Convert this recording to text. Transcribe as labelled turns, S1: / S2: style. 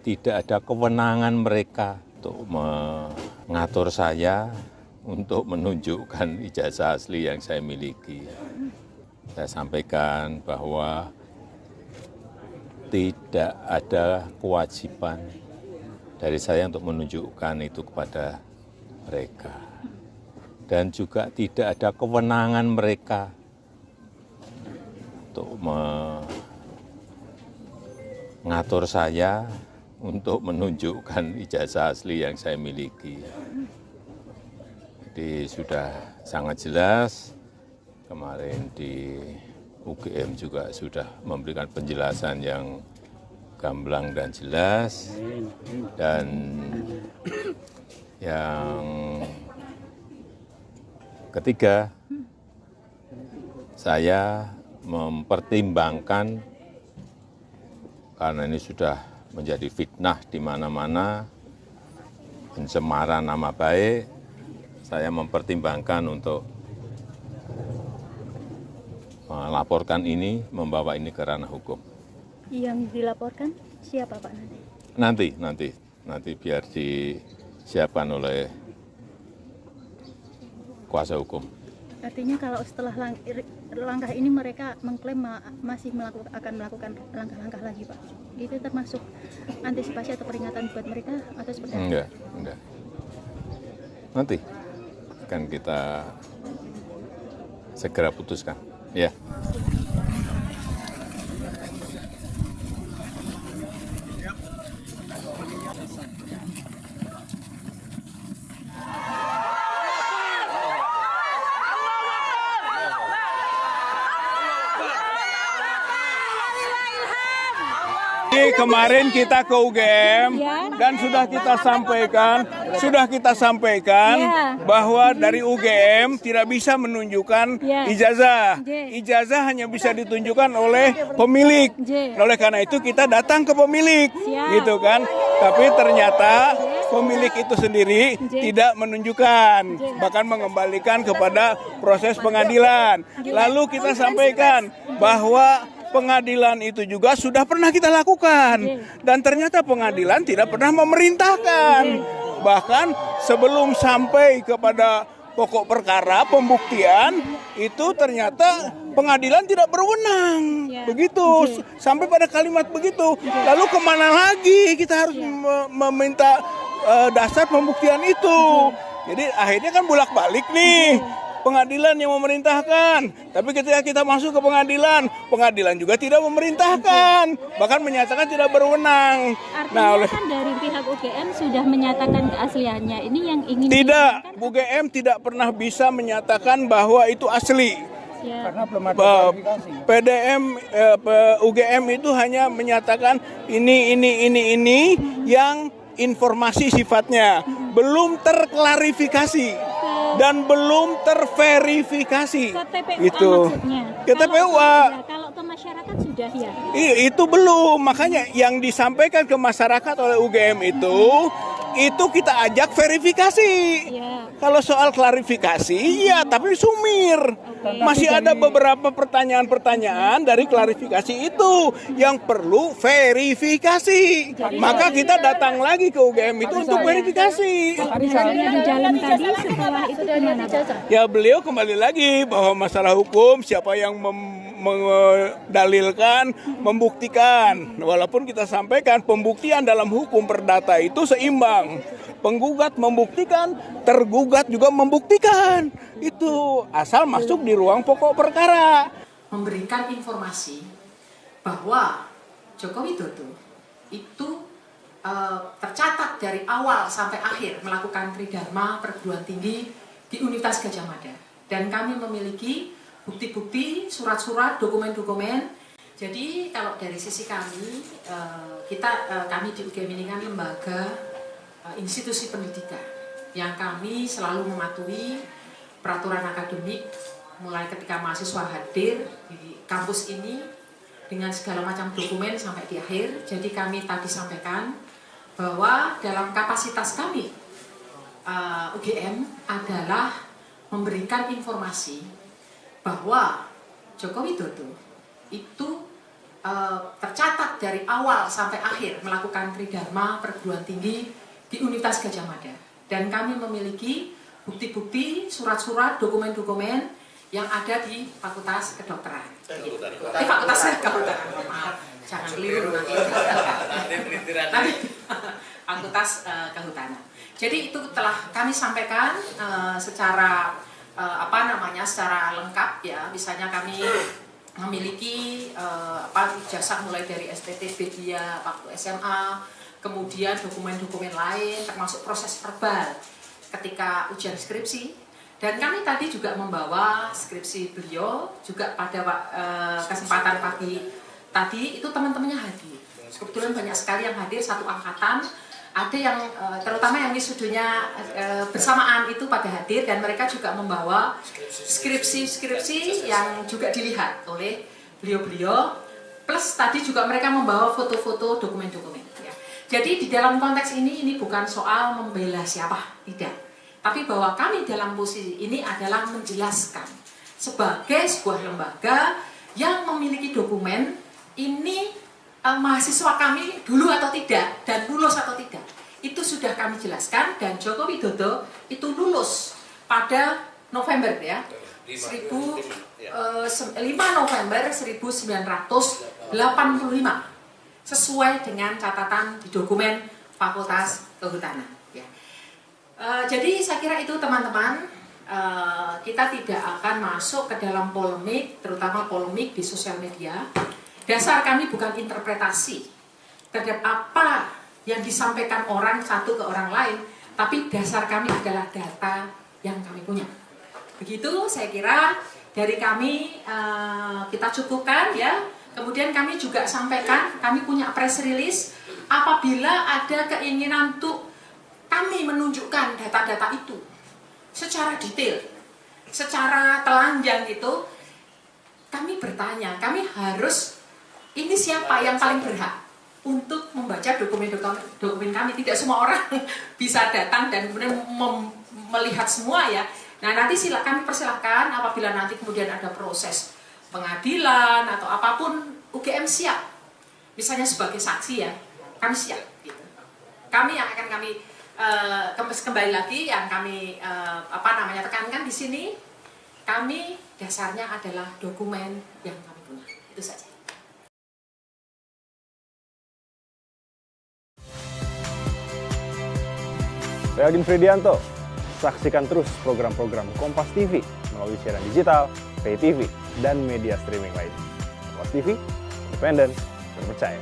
S1: tidak ada kewenangan mereka untuk mengatur saya untuk menunjukkan ijazah asli yang saya miliki. Saya sampaikan bahwa tidak ada kewajiban dari saya untuk menunjukkan itu kepada mereka. Dan juga tidak ada kewenangan mereka untuk mengatur saya untuk menunjukkan ijazah asli yang saya miliki. Jadi sudah sangat jelas, kemarin di UGM juga sudah memberikan penjelasan yang gamblang dan jelas, dan yang ketiga, saya mempertimbangkan karena ini sudah menjadi fitnah di mana-mana, pencemaran nama baik, saya mempertimbangkan untuk melaporkan ini, membawa ini ke ranah hukum.
S2: Yang dilaporkan siapa Pak nanti?
S1: Nanti biar disiapkan oleh kuasa hukum.
S2: Artinya kalau setelah langkah ini mereka mengklaim masih akan melakukan langkah-langkah lagi Pak. Itu termasuk antisipasi atau peringatan buat mereka atau seperti apa?
S1: Enggak. Nanti akan kita segera putuskan. Ya.
S3: Kemarin kita ke UGM dan sudah kita sampaikan bahwa dari UGM tidak bisa menunjukkan ijazah. Ijazah hanya bisa ditunjukkan oleh pemilik. Oleh karena itu kita datang ke pemilik, gitu kan. Tapi ternyata pemilik itu sendiri tidak menunjukkan, bahkan mengembalikan kepada proses pengadilan. Lalu kita sampaikan bahwa pengadilan itu juga sudah pernah kita lakukan, dan ternyata pengadilan tidak pernah memerintahkan. Bahkan sebelum sampai kepada pokok perkara pembuktian itu ternyata pengadilan tidak berwenang. Begitu sampai pada kalimat begitu. Lalu kemana lagi kita harus meminta dasar pembuktian itu? Jadi akhirnya kan bolak-balik nih. Pengadilan yang memerintahkan, tapi ketika kita masuk ke pengadilan juga tidak memerintahkan, bahkan menyatakan tidak berwenang.
S2: Artinya kan dari pihak UGM sudah menyatakan keasliannya. Ini yang ingin
S3: tidak, UGM tidak pernah bisa menyatakan bahwa itu asli.
S4: Karena belum ada klarifikasi.
S3: UGM itu hanya menyatakan ini yang informasi sifatnya belum terklarifikasi dan belum terverifikasi.
S2: Ke TPUA
S3: itu
S2: maksudnya.
S3: ke TPUA.
S2: Kalau ke masyarakat sudah ya.
S3: Itu belum, makanya yang disampaikan ke masyarakat oleh UGM itu kita ajak verifikasi. Kalau soal klarifikasi ya, tapi sumir. Masih ada beberapa pertanyaan-pertanyaan dari klarifikasi itu yang perlu verifikasi. Maka kita datang lagi ke UGM itu untuk verifikasi.
S2: Misalnya di jalan tadi setelah itu gimana Pak?
S3: Ya beliau kembali lagi bahwa masalah hukum siapa yang mendalilkan, membuktikan. Walaupun kita sampaikan pembuktian dalam hukum perdata itu seimbang. Penggugat membuktikan, tergugat juga membuktikan. Itu asal masuk di ruang pokok perkara.
S5: Memberikan informasi bahwa Joko Widodo itu tercatat dari awal sampai akhir melakukan tridharma perguruan tinggi di Universitas Gadjah Mada. Dan kami memiliki bukti-bukti, surat-surat, dokumen-dokumen. Jadi kalau dari sisi kami, kami di UGM ini kan lembaga institusi pendidikan yang kami selalu mematuhi peraturan akademik mulai ketika mahasiswa hadir di kampus ini dengan segala macam dokumen sampai di akhir. Jadi kami tadi sampaikan bahwa dalam kapasitas kami UGM adalah memberikan informasi bahwa Joko Widodo itu tercatat dari awal sampai akhir melakukan tridharma perguruan tinggi di Universitas Gadjah Mada. Dan kami memiliki bukti-bukti, surat-surat, dokumen-dokumen yang ada di Fakultas Kedokteran. Fakultas Kedokteran, maaf, jangan keliru nanti. Fakultas Kehutanan. Jadi itu telah kami sampaikan secara secara lengkap ya. Misalnya kami memiliki ijazah mulai dari STTB dia waktu SMA, kemudian dokumen-dokumen lain termasuk proses verbal ketika ujian skripsi. Dan kami tadi juga membawa skripsi beliau juga pada kesempatan pagi tadi itu teman-temannya hadir. Kebetulan banyak sekali yang hadir, satu angkatan. Ada yang terutama yang wisudunya bersamaan itu pada hadir, dan mereka juga membawa skripsi yang juga dilihat oleh beliau-beliau, plus tadi juga mereka membawa foto-foto dokumen-dokumen ya. Jadi di dalam konteks ini bukan soal membela siapa, tidak, tapi bahwa kami dalam posisi ini adalah menjelaskan sebagai sebuah lembaga yang memiliki dokumen ini, mahasiswa kami dulu atau tidak dan lulus atau tidak, itu sudah kami jelaskan. Dan Joko Widodo itu lulus pada November ya, 5 November 1985 sesuai dengan catatan di dokumen Fakultas Kehutanan ya. Jadi saya kira itu teman-teman, kita tidak akan masuk ke dalam polemik, terutama polemik di sosial media. Dasar kami bukan interpretasi terhadap apa yang disampaikan orang satu ke orang lain, tapi dasar kami adalah data yang kami punya. Begitu saya kira dari kami kita cukupkan ya. Kemudian kami juga sampaikan, kami punya press release apabila ada keinginan untuk kami menunjukkan data-data itu secara detail, secara telanjang itu, kami bertanya, kami harus, ini siapa yang paling berhak untuk membaca dokumen kami. Tidak semua orang bisa datang dan kemudian melihat semua ya. Nah nanti kami persilahkan apabila nanti kemudian ada proses pengadilan atau apapun, UGM siap. Misalnya sebagai saksi ya, kami siap. Gitu. Kami yang akan kami kembali lagi yang kami tekankan di sini, kami dasarnya adalah dokumen yang kami punya. Itu saja.
S6: Saya Aldin Fridianto. Saksikan terus program-program Kompas TV melalui siaran digital, pay TV, dan media streaming lain. Kompas TV, independen, terpercaya.